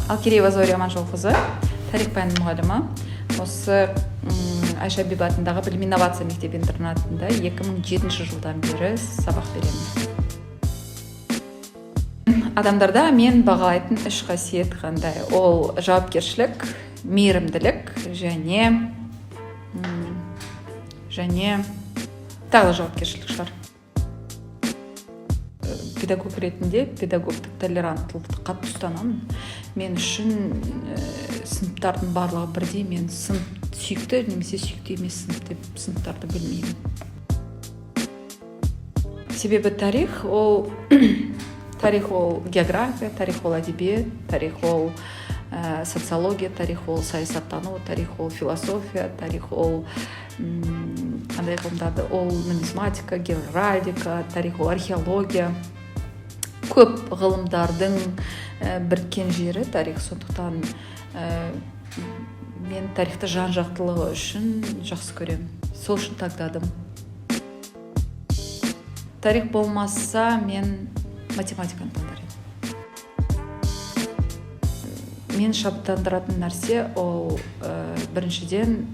Алкереева Зория Аманжолқызы, тарих пәнінің мұғалімі. Осы Айша Бибі атындағы білім инновация мектеп-интернатында 2007 жылдан бері сабақ беремін. Адамдарда мен бағалайтын үш қасиет қандай? Ол жауапкершілік, мейірімділік және тағы жауапкершілік шығар. Педагог ретінде педагогтық толеранттылықты қатты ұстанамын. Мен үшін сыныптардың барлығы бірдей. Мен сынып сүйікті немесе сүйікті емес сынып деп сыныптарды білмеймін. Себебі тарих ол география, тарих ол әдебиет, тарих ол социология, тарих ол саясаттану, тарих ол философия, тарих ол қандай ғылымдарды, ол нумизматика, геральдика, тарих ол археология. Көп ғылымдардың біріккен жері тарих. Сондықтан мен тарихты жан-жақтылығы үшін жақсы көремін. Сол үшін таңдадым. Тарих болмаса мен математиканы таңдар едім. Мен шабыттандыратын нәрсе ол біріншіден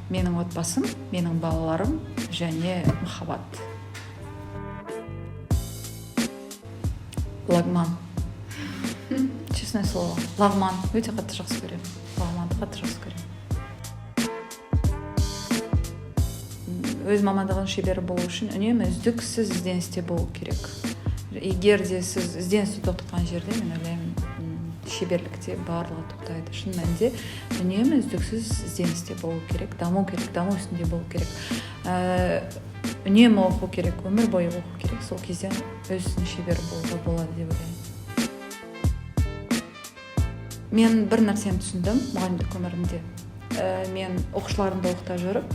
менің отбасым, менің балаларым және махаббат. Лагман. Честное слово. Лагман. Өте қатты жақсы көремін. Лагманды қатты жақсы көремін. Өз мамандығын шебері болу үшін үнемі үздіксіз ізденісте болу керек. Егер де сіз ізденісті тоқтатқан жерде, мен ойлаймын, шеберлікте барлығы тоқтайды. Шын мәнінде үнемі үздіксіз ізденісте болу керек, даму үстінде болу керек. Үнемі оқу керек, өмір бойы оқу керек. Сол кезде өзінің шебері болуға болады деп ойлаймын. Мен бір нәрсені түсіндім мұғалімдік өмірімде. Мен оқушыларымды оқыта жүріп,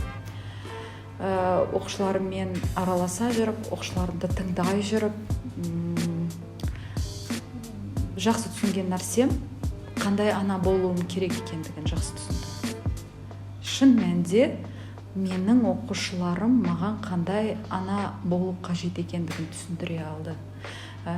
оқушыларыммен араласа жүріп, оқушыларымды тыңдай жүріп, жақсы түсінген нәрсем қандай ана болуым керек екендігін жақсы түсіндім. Шын мәнінде менің оқушыларым маған қандай ана болу қажет екендігін түсіндіре алды.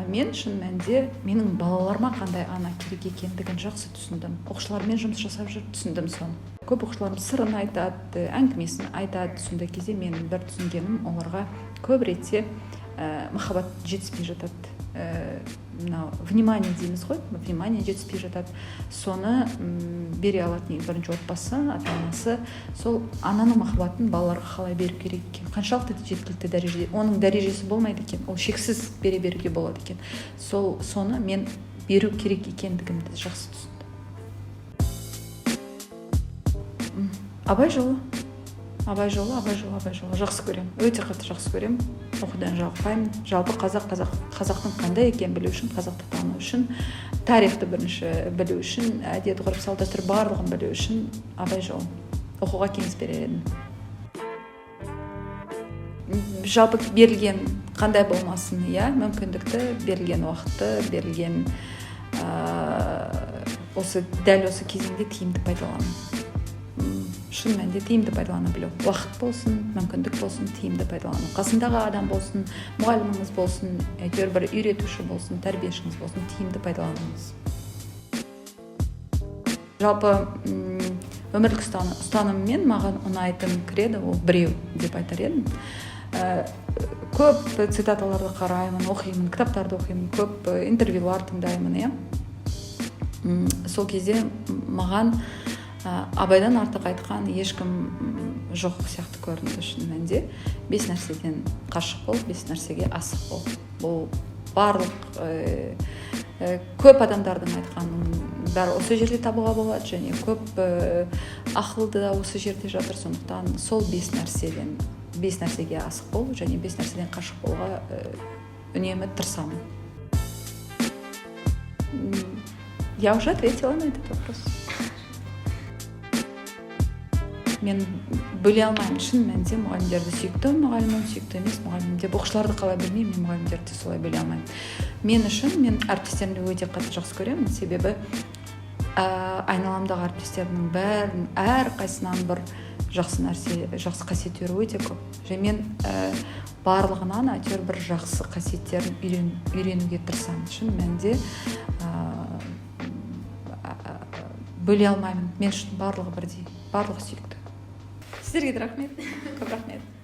Мен шын мәнінде менің балаларыма қандай ана керек екендігін жақсы түсіндім. Оқушылармен жұмыс жасап жүріп түсіндім соны. Көп оқушыларым сырын айтады, әңгімесін айтады. Сондай кезде мен бір түсінгенім, оларға көп ретте махаббат жетіспей жатады. Внимание дейміз ғой, внимание жетіспей жатады. Соны бере алатын бірінші отбасы, ата-анасы, сол ананың махаббатын балаларға қалай беру керек екен, қаншалықты жеткілікті дәрежеде, оның дәрежесі болмайды екен, ол шексіз бере беруге болады екен. Соны мен беру керек екендігімді жақсы түсіндім. Абай жолы жақсы көремін, өте қатты жақсы көремін. Оқудан жалықпаймын. Жалпы қазақтың қандай екенін білу үшін, қазақты тану үшін, тарихты бірінші білу үшін, әдет, ғұрып, салт, дәстүр барлығын білу үшін абай жолын оқуға кеңес берер едім. Жалпы берілген қандай болмасын, мүмкіндікті, берілген уақытты, берілген дәл осы кезеңде тиімді пайдалану. Шын мәнінде тиімді пайдалана білу. Уақыт болсын, мүмкіндік болсын, тиімді пайдалану. Қасындағы адам болсын, мұғаліміңіз болсын, әйтеуір бір үйретуші болсын, тәрбиешіңіз болсын, тиімді пайдаланыңыз. Жалпы өмірлік ұстаныммен маған ұнайтын кредо ол біреу деп айтар едім. Көп цитаталарды қараймын, оқимын, кітаптарды оқимын, көп интервьюлар тыңдаймын. Сол кезде маған абайдан артық айтқан ешкім жоқ сияқты көрінді. Шын мәнінде 5 нәрседен қашық бол, 5 нәрсеге асық бол. Бұл барлық көп адамдардың айтқанын бәрі осы жерде табуға болады, және көп ақылды да осы жерде жатыр. Сондықтан сол 5 нәрсеге асық бол, және 5 нәрседен қашық болуға үнемі тырысамын. Я уже ответила на этот вопрос. Мен бөле алмаймын. Шын мәнінде мұғалімдерді сүйікті, мұғалімім сүйікті емес, мұғалімім деп оқушыларды қалай білмеймін, мен мұғалімдерді солай бөле алмаймын. Мен әріптестерімді өте қатты жақсы көремін. Себебі айналамдағы әріптестерімнің бәрін, әрқайсынан бір жақсы қасиеттері өте көп. Және мен барлығынан әйтеуір бір жақсы қасиеттерін үйренуге тырысамын. Шын мәнінде бөле алмаймын. Мен үшін барлығы бірдей, барлығы сүйікті. Сіздерге де рахмет. Көп рахмет.